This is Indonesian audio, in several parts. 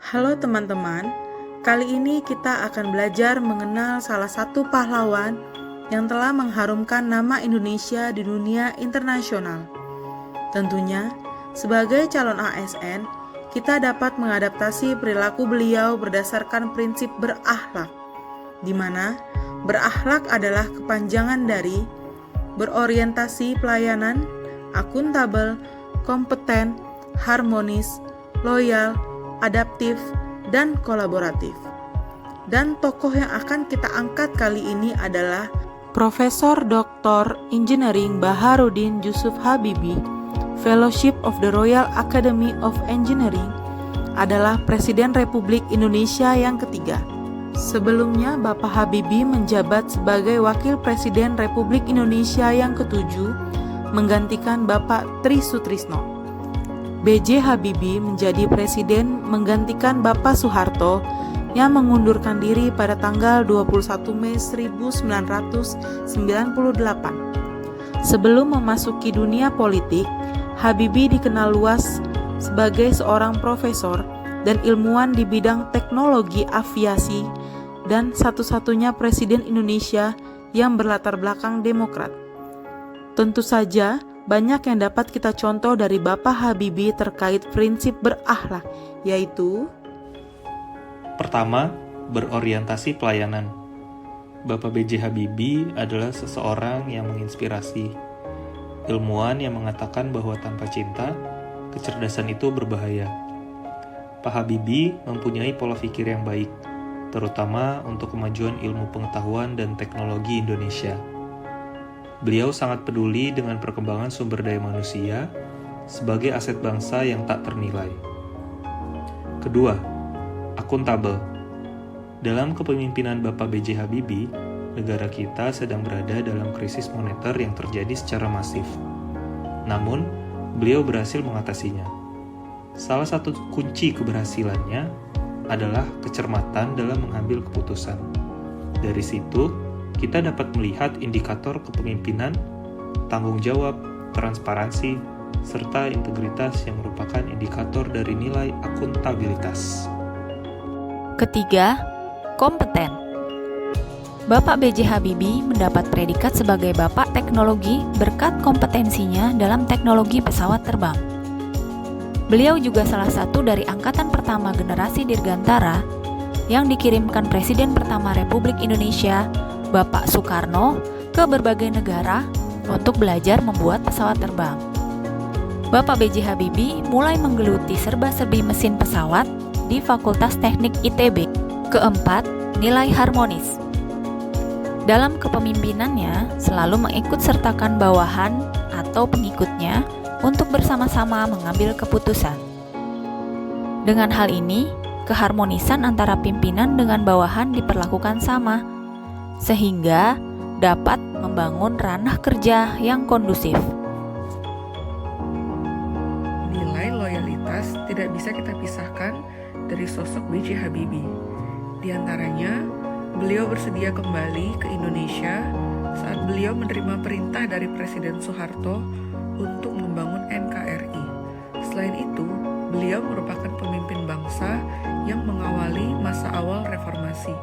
Halo teman-teman, kali ini kita akan belajar mengenal salah satu pahlawan yang telah mengharumkan nama Indonesia di dunia internasional. Tentunya, sebagai calon ASN, kita dapat mengadaptasi perilaku beliau berdasarkan prinsip berakhlak, di mana berakhlak adalah kepanjangan dari berorientasi pelayanan, akuntabel, kompeten, harmonis, loyal, adaptif, dan kolaboratif. Dan tokoh yang akan kita angkat kali ini adalah Profesor Dr. Engineering Baharudin Yusuf Habibie, Fellowship of the Royal Academy of Engineering, adalah Presiden Republik Indonesia yang ketiga. Sebelumnya, Bapak Habibie menjabat sebagai Wakil Presiden Republik Indonesia yang ketujuh, menggantikan Bapak Tri Sutrisno. B.J. Habibie menjadi presiden menggantikan Bapak Soeharto yang mengundurkan diri pada tanggal 21 Mei 1998. Sebelum memasuki dunia politik, Habibie dikenal luas sebagai seorang profesor dan ilmuwan di bidang teknologi aviasi dan satu-satunya presiden Indonesia yang berlatar belakang Demokrat. Tentu saja, banyak yang dapat kita contoh dari Bapak Habibie terkait prinsip berakhlak, yaitu pertama, berorientasi pelayanan. Bapak B.J. Habibie adalah seseorang yang menginspirasi, ilmuwan yang mengatakan bahwa tanpa cinta, kecerdasan itu berbahaya. Pak Habibie mempunyai pola pikir yang baik, terutama untuk kemajuan ilmu pengetahuan dan teknologi Indonesia. Beliau sangat peduli dengan perkembangan sumber daya manusia sebagai aset bangsa yang tak ternilai. Kedua, akuntabel. Dalam kepemimpinan Bapak B.J. Habibie, negara kita sedang berada dalam krisis moneter yang terjadi secara masif. Namun, beliau berhasil mengatasinya. Salah satu kunci keberhasilannya adalah kecermatan dalam mengambil keputusan. Dari situ, kita dapat melihat indikator kepemimpinan, tanggung jawab, transparansi, serta integritas yang merupakan indikator dari nilai akuntabilitas. Ketiga, kompeten. Bapak B.J. Habibie mendapat predikat sebagai Bapak Teknologi berkat kompetensinya dalam teknologi pesawat terbang. Beliau juga salah satu dari angkatan pertama generasi Dirgantara yang dikirimkan Presiden pertama Republik Indonesia, Bapak Soekarno, ke berbagai negara untuk belajar membuat pesawat terbang. Bapak B.J. Habibie mulai menggeluti serba-serbi mesin pesawat di Fakultas Teknik ITB. Keempat, nilai harmonis. Dalam kepemimpinannya, selalu mengikut sertakan bawahan atau pengikutnya untuk bersama-sama mengambil keputusan. Dengan hal ini, keharmonisan antara pimpinan dengan bawahan diperlakukan sama, sehingga dapat membangun ranah kerja yang kondusif. Nilai loyalitas tidak bisa kita pisahkan dari sosok B.J. Habibie. Di antaranya, beliau bersedia kembali ke Indonesia saat beliau menerima perintah dari Presiden Soeharto untuk membangun NKRI. Selain itu, beliau merupakan pemimpin bangsa yang mengawali masa awal reformasi.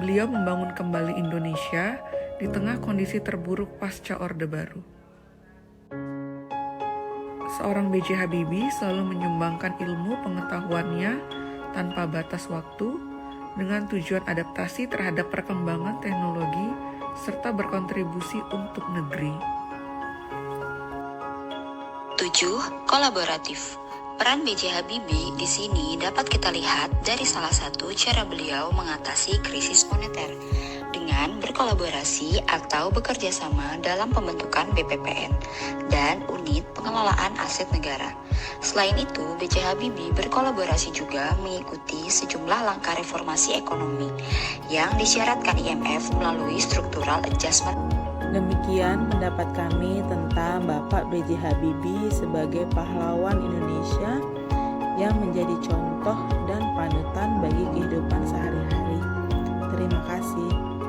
Beliau membangun kembali Indonesia di tengah kondisi terburuk pasca Orde Baru. Seorang B.J. Habibie selalu menyumbangkan ilmu pengetahuannya tanpa batas waktu dengan tujuan adaptasi terhadap perkembangan teknologi serta berkontribusi untuk negeri. 7. Kolaboratif. Peran B.J. Habibie di sini dapat kita lihat dari salah satu cara beliau mengatasi krisis moneter dengan berkolaborasi atau bekerja sama dalam pembentukan BPPN dan unit pengelolaan aset negara. Selain itu, B.J. Habibie berkolaborasi juga mengikuti sejumlah langkah reformasi ekonomi yang disyaratkan IMF melalui structural adjustment. demikian pendapat kami tentang Bapak B.J. Habibie sebagai pahlawan Indonesia yang menjadi contoh dan panutan bagi kehidupan sehari-hari. Terima kasih.